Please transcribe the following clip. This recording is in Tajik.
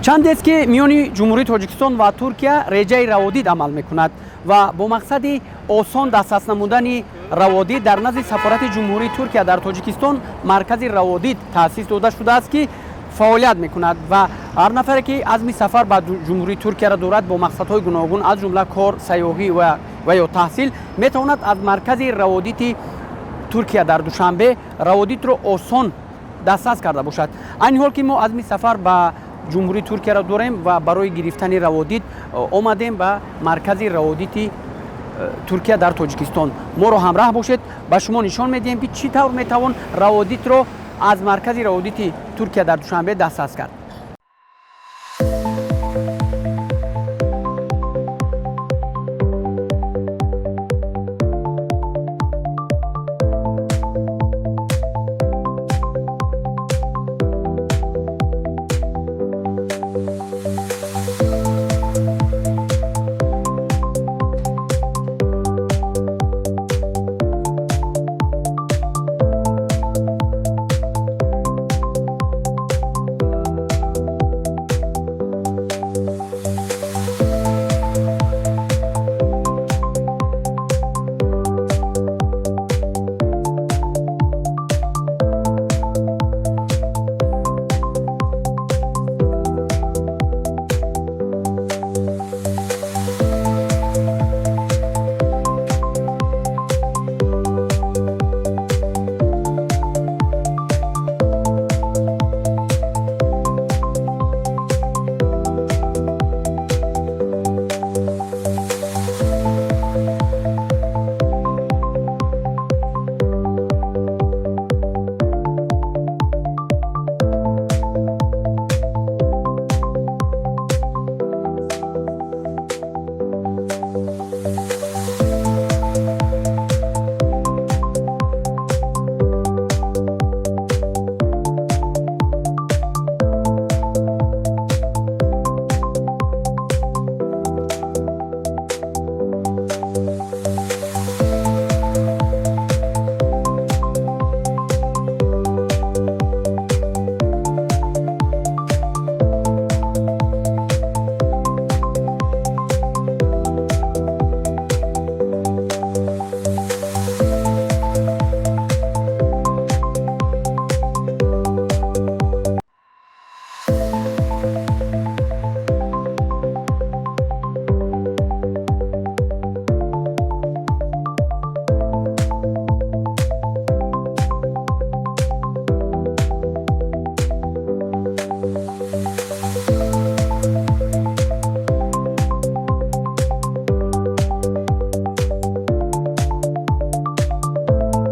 чандест ки миёни ҷумҳурии Тоҷикистон ва Туркия реҷаи раводид амал мекунад ва бо мақсади осон дастрас намудани раводид дар назди сафорати ҷумҳурии Туркия дар Тоҷикистон маркази раводид таъсис дода шудааст ки фаъолият мекунад ва ҳар нафаре ки азми сафар ба ҷумҳурии Туркияро дорад бо мақсадҳои гуногун аз ҷумла кор, сайёҳӣ ва ё таҳсил метавонад аз маркази раводиди Туркия дар Душанбе раводидро осон дастрас карда бошад. айни ҳол ки мо азми сафар ба ҷумҳурии Туркияро дорем ва барои гирифтани раводид омадем ба маркази раводиди Туркия дар Тоҷикистон. моро ҳамроҳ бошед, ба шумо нишон медиҳем ки чӣ тавр метавон раводидро аз маркази раводиди Туркия дар Душанбе дастрас кард.